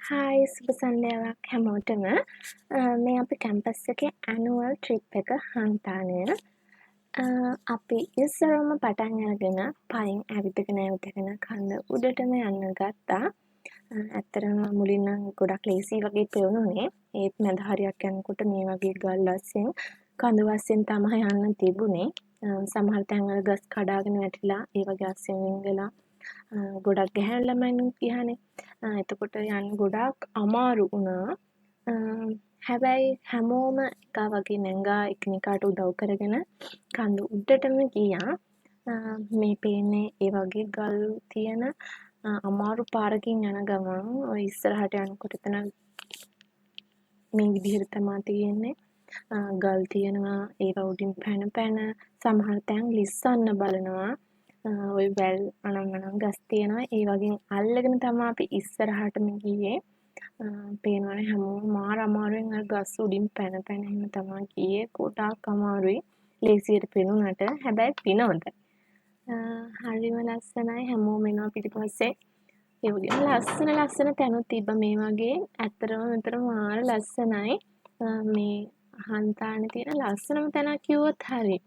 Hi සුබ සන්ධ්‍යාවක් හැමෝටම මේ අපි කැම්පස් එකේ ඇනුවල් ට්‍රිප් එක හන්තානය අපි ඉස්සරම පටන් අරගෙන පයින් ඇවිදගෙන කන්ද උඩටම යන්න ගත්තා. ඇත්තරම මුලින් නම් ගොඩක් ලේසි වගේ පෙවුණුනේ. ඒත් මැද හරියක් යනකොට මේ වගේ ගල් අස්සෙන් කඳු අස්සෙන් තමයි යන්න තිබුණේ. සමහර තැන්වල ගස් කඩාගෙන වැටිලා ඒ වගේ අස්සෙන් විංගලා ගොඩක් ගැහැණු ළමයිනුත් ගියානේ. එතකොට යන්න ගොඩාක් අමාරු වුණා. හැබැයි හැමෝම එකා වගේ නැංගා එකිනෙකාට උදව් කරගෙන කඳු උඩටම ගියා. මේ පේන්නේ ඒ වගේ ගල් තියෙන අමාරු පාරකින් යන ගමන් ඔය ඉස්සරහට යනකොට එතන මේ විදිහට තමා තියෙන්නේ. ගල් තියෙනවා ඒවා උඩින් පැන සමහර තැන් ලිස්සන්න බලනවා. ඔය වැල් අනං ගස් තියෙනවා ඒ වගේ අල්ලගෙන තමා අපි ඉස්සරහටම ගියේ. පේනවනේ හැමෝම මාර අමාරුවෙන් අර ගස් උඩින් පැන එහෙම තමා ගියේ. ගොඩාක් අමාරුයි. ලේසියට පෙනුනට හැබැයි පිනවදයි. හරිම ලස්සනයි හැමෝම එනවා පිටිපස්සේ. ඒ වගේම ලස්සන තැනුත් තිබ්බා මේ වගේ. ඇත්තටම මෙතන මාර ලස්සනයි. මේ හන්තානේ තියෙන ලස්සනම තැනක් කිව්වොත් හරි.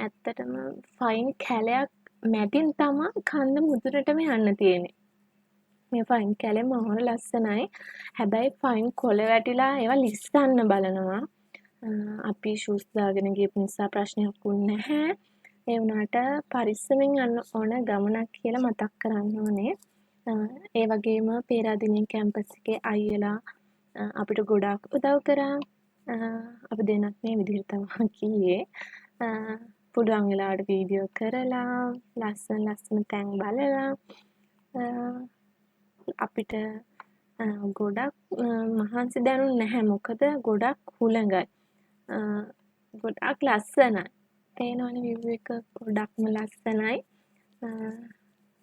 ඇත්තටම ෆයින් කැලයක් මැදින් තමා කන්ද මුදුනටම යන්න තියෙන්නේ. මේ ෆයින් කැලේ මාර ලස්සනයි. හැබැයි ෆයින් කොළ වැටිලා ඒවා ලිස්සන්න බලනවා. අපි ෂූස් දාගෙන ගියපු නිසා ප්‍රශ්නයක් වුණේ නැහැ. ඒ වුණාට පරිස්සමෙන් යන්න ඕන ගමනක් කියලා මතක් කරන්න ඕනේ. ඒ වගේම පේරාදෙණිය කැම්පස් එකේ අයියලා අපිට ගොඩාක් උදව් කරා. අපි දෙන්නත් මේ විදිහට තමයි ගියේ. පුළුවන් වෙලාවට වීඩියෝ කරලා ලස්සන තැන් බලලා අපිට ගොඩක් මහන්සි දැනුන්නේ නැහැ. මොකද ගොඩක් හුළඟයි. ගොඩාක් ලස්සනයි. පේනවනේ view එක ගොඩක්ම ලස්සනයි.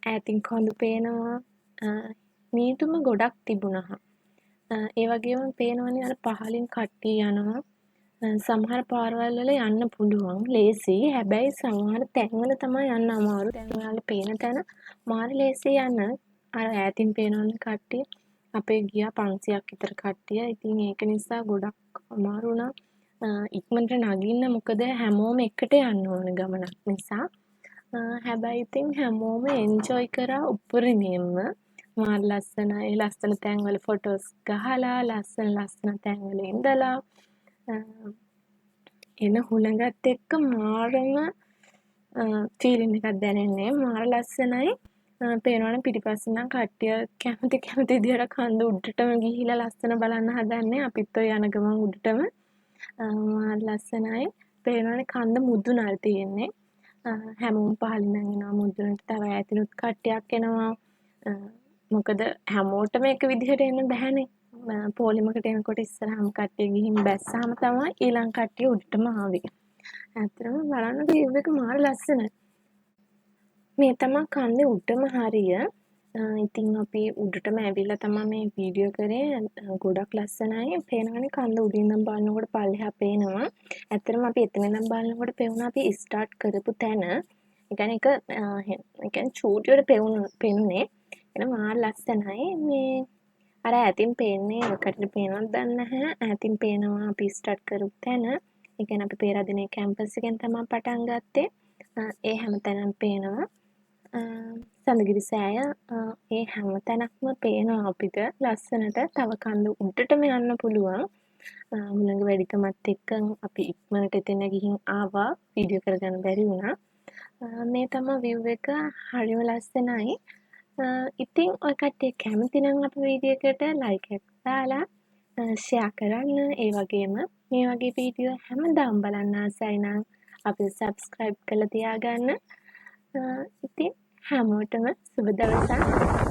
ඈතින් කොඳු පේනවා. මීදුම ගොඩක් තිබුණා. ඒ වගේම පේනවනේ අර පහලින් කට්ටිය යනවා. සමහර පාරවල් වල යන්න පුළුවන් ලේසි. හැබැයි සමහර තැන්වල තමයි යන්න අමාරු. දැන් ඔයාලා පේන තැන මාර ලේසි යන්න. අර ඈතින් පේනවනේ කට්ටිය. අපේ ගියා 500ක් විතර කට්ටිය. ඉතින් ඒක නිසා ගොඩක් අමාරු වුණා. ඉක්මනට නගින්න මොකද හැමෝම එකට යන්න ඕන ගමනක් නිසා. හැබැයි ඉතින් හැමෝම එන්ජොයි කරා උපරිමයෙන්ම. මාර ලස්සනයි. ලස්සන තැන්වල ෆොටෝස් ගහලා ලස්සන තැන්වල ඉඳලා එන හුළඟත් එක්ක මාරම ෆීලින් එකක් දැනෙන්නේ. මාර ලස්සනයි. පේනවනේ පිටිපස්සේ නම් කට්ටිය කැමති විදිහට කන්ද උඩටම ගිහිලා ලස්සන බලන්න හදන්නේ. අපිත් ඔය යන ගමන් උඩටම මාර ලස්සනයි. පේනවනේ කන්ද මුදුනල් තියෙන්නේ. හැමෝම පහළින් එනවා මුදුනට. තව ඈතිනුත් කට්ටියක් එනවා. මොකද හැමෝටම එක විදිහට එන්න බැහැනේ. පොලිමකට එනකොට ඉස්සරහම කට්ටිය ගිහින් බැස්සාම තමයි ඊළඟ කට්ටිය උඩටම ආවේ. ඇත්තටම බලන්න view එක මාර ලස්සනයි. මේ තමයි කන්දේ උඩම හරිය. ඉතින් අපි උඩටම ඇවිල්ලා තමයි මේ වීඩියෝ කරේ. ගොඩක් ලස්සනයි. පේනවනේ කන්ද උඩින් ඉඳන් බලනකොට පල්ලෙහා පේනවා. ඇත්තටම අපි එතන ඉඳන් බලනකොට පේනවා අපි ස්ටාර්ට් කරපු තැන. ඒ කියන්නේ චූටියට පෙනුනේ. එන මාර ලස්සනයි. මේ අර ඈතින් පේන්නේ ඔකට පේනවද දන්නේ නැහැ. ඈතින් පේනවා අපි ස්ටාර්ට් කරපු තැන. ඒ කියන්නේ අපි පේරාදෙණිය කැම්පස් එකෙන් තමයි පටන් ගත්තේ. ඒ හැමතැනම පේනවා. සඳගිරි සෑය ඒ හැම තැනක්ම පේනවා අපිට ලස්සනට. තව කන්ද උඩටම යන්න පුළුවන්. හුළඟ වැඩිකමත් එක්ක අපි ඉක්මනට එතන ගිහින් ආවා. වීඩියෝ කරගන්න බැරි වුණා. මේ තමයි view එක. හරිම ලස්සනයි. ඉතින් ඔය කට්ටිය කැමති නම් අපේ වීඩියෝ එකට ලයික් එකක් දාලා ෂෙයා කරන්න. ඒ වගේම මේ වගේ වීඩියෝ හැමදාම බලන්න ආසයි නම් අපිව සබ්ස්ක්‍රයිබ් කරලා තියාගන්න. ඉතින් හැමෝටම සුබ දවසක්.